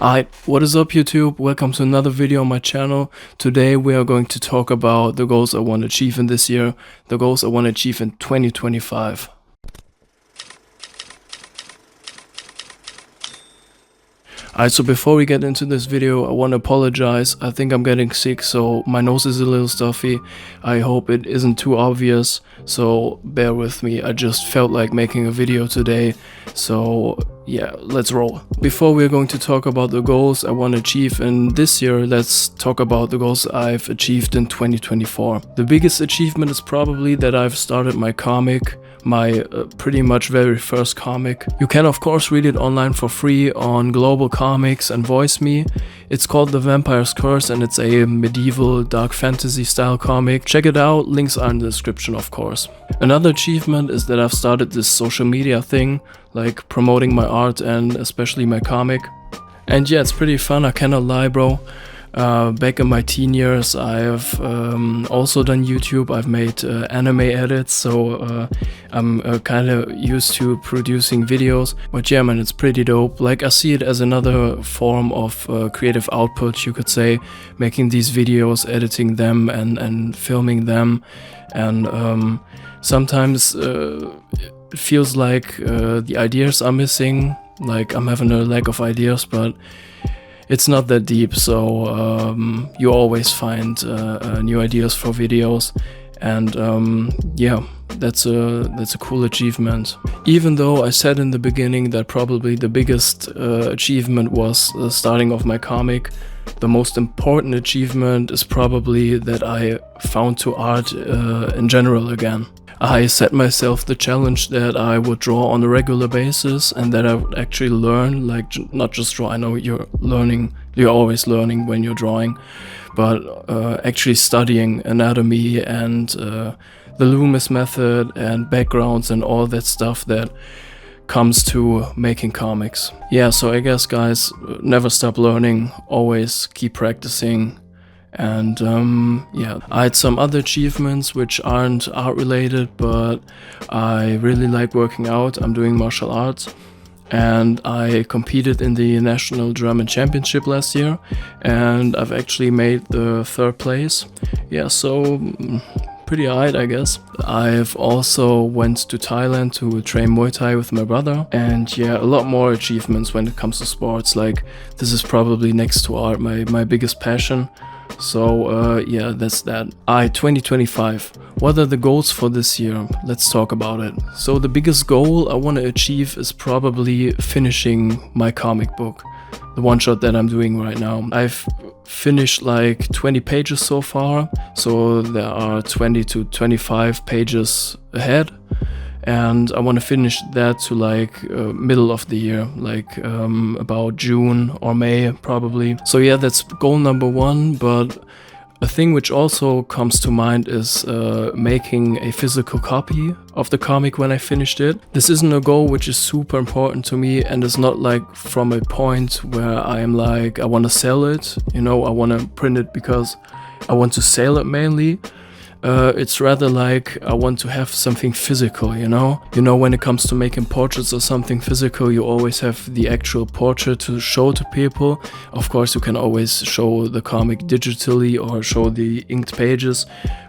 Hi, what is up YouTube? Welcome to another video on my channel. Today we are going to talk about the goals I want to achieve in this year, the goals I want to achieve in 2025. Alright, so before we get into this video, I want to apologize. I think I'm getting sick, so my nose is a little stuffy. I hope it isn't too obvious, so bear with me. I just felt like making a video today, so yeah, let's roll. Before we're going to talk about the goals I want to achieve in this year, let's talk about the goals I've achieved in 2024. The biggest achievement is probably that I've started my comic, my pretty much very first comic. You can of course read it online for free on Global Comics and Voice Me. It's called The Vampire's Curse and it's a medieval dark fantasy style comic. Check it out, links are in the description of course. Another achievement is that I've started this social media thing, like promoting my art and especially my comic. And yeah, it's pretty fun, I cannot lie bro. Back in my teen years, I've also done YouTube. I've made anime edits, so I'm kind of used to producing videos. But yeah, man, it's pretty dope. Like, I see it as another form of creative output, you could say, making these videos, editing them, and filming them. And sometimes it feels like the ideas are missing. Like, I'm having a lack of ideas, but it's not that deep, so you always find new ideas for videos, and yeah, that's a cool achievement. Even though I said in the beginning that probably the biggest achievement was the starting of my comic, the most important achievement is probably that I found to art in general again. I set myself the challenge that I would draw on a regular basis and that I would actually learn, like not just draw. I know you're always learning when you're drawing, but actually studying anatomy and the Loomis method and backgrounds and all that stuff that comes to making comics. Yeah, so I guess guys, never stop learning, always keep practicing. And yeah, I had some other achievements which aren't art related, but I really like working out. I'm doing martial arts and I competed in the National German Championship last year and I've actually made the 3rd place. Yeah, so pretty alright, I guess. I've also went to Thailand to train Muay Thai with my brother, and yeah, a lot more achievements when it comes to sports. Like, this is probably next to art my biggest passion. So yeah, that's that. 2025. What are the goals for this year? Let's talk about it. So the biggest goal I want to achieve is probably finishing my comic book, the one shot that I'm doing right now. I've finished like 20 pages so far, so there are 20 to 25 pages ahead. And I want to finish that to like middle of the year, like about June or May probably. So yeah, that's goal number 1. But a thing which also comes to mind is making a physical copy of the comic when I finished it. This isn't a goal which is super important to me, and it's not like from a point where I am like, I want to sell it, you know, I want to print it because I want to sell it mainly. It's rather like I want to have something physical, you know? You know, when it comes to making portraits or something physical, you always have the actual portrait to show to people. Of course, you can always show the comic digitally or show the inked pages,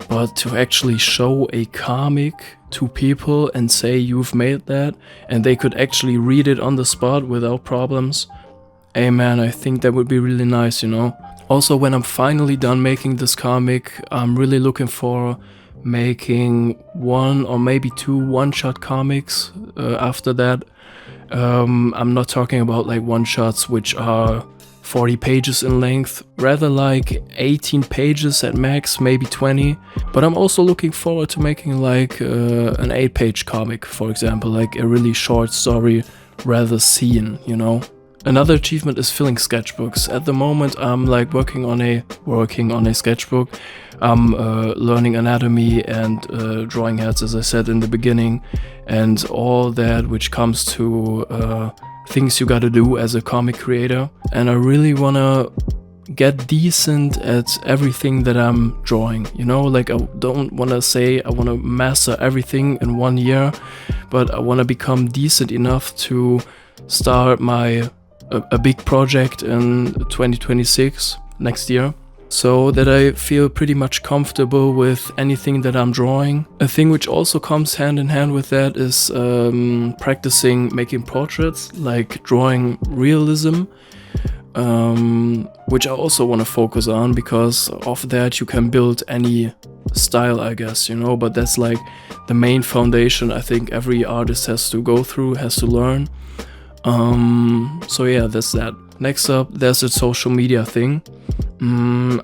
but to actually show a comic to people and say you've made that and they could actually read it on the spot without problems, hey man, I think that would be really nice, you know? Also, when I'm finally done making this comic, I'm really looking for making 1 or maybe 2 one-shot comics after that. I'm not talking about like one-shots which are 40 pages in length, rather like 18 pages at max, maybe 20. But I'm also looking forward to making like an 8-page comic, for example, like a really short story, rather scene, you know? Another achievement is filling sketchbooks. At the moment, I'm like working on a sketchbook. I'm learning anatomy and drawing heads, as I said in the beginning, and all that which comes to things you gotta do as a comic creator. And I really wanna get decent at everything that I'm drawing, you know? Like, I don't wanna say I wanna master everything in 1 year, but I wanna become decent enough to start my a big project in 2026, next year, so that I feel pretty much comfortable with anything that I'm drawing. A thing which also comes hand in hand with that is practicing making portraits, like drawing realism, which I also want to focus on, because of that you can build any style, I guess, you know, but that's like the main foundation I think every artist has to go through, has to learn. So yeah, that's that. Next up, there's a social media thing.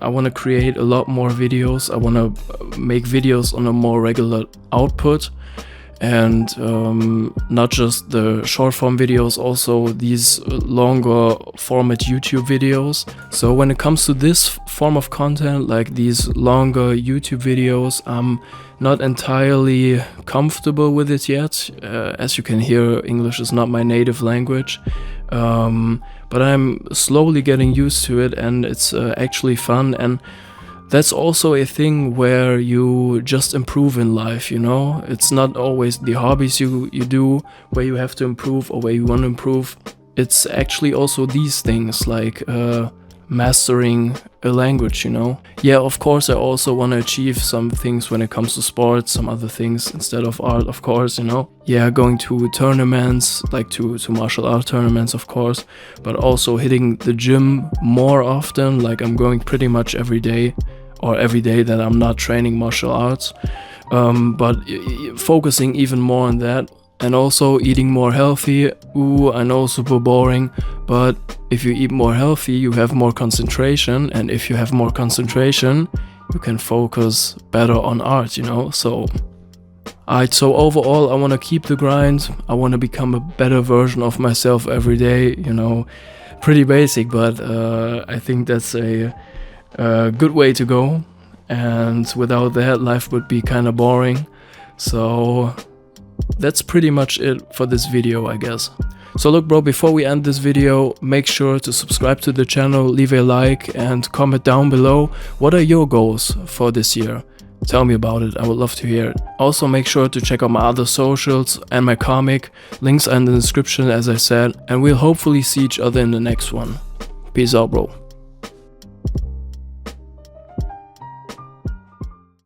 I want to create a lot more videos. I want to make videos on a more regular output, and not just the short form videos, also these longer format YouTube videos. So when it comes to this form of content, like these longer YouTube videos, I'm not entirely comfortable with it yet. As you can hear, English is not my native language, but I'm slowly getting used to it, and it's actually fun. And that's also a thing where you just improve in life, you know? It's not always the hobbies you do where you have to improve or where you want to improve. It's actually also these things, like mastering a language, you know? Yeah, of course I also want to achieve some things when it comes to sports, some other things instead of art, of course, you know? Yeah, going to tournaments, like to martial art tournaments, of course, but also hitting the gym more often, like I'm going pretty much every day, or every day that I'm not training martial arts, but focusing even more on that. And also eating more healthy. Ooh, I know, super boring, but if you eat more healthy, you have more concentration, and if you have more concentration, you can focus better on art, you know? So overall, I want to keep the grind. I want to become a better version of myself every day, you know? Pretty basic, but I think that's a good way to go, and without that, life would be kind of boring. So that's pretty much it for this video, I guess. So look, bro, before we end this video, make sure to subscribe to the channel, leave a like, and comment down below. What are your goals for this year? Tell me about it, I would love to hear it. Also make sure to check out my other socials and my comic. Links are in the description, as I said, and we'll hopefully see each other in the next one. Peace out, bro.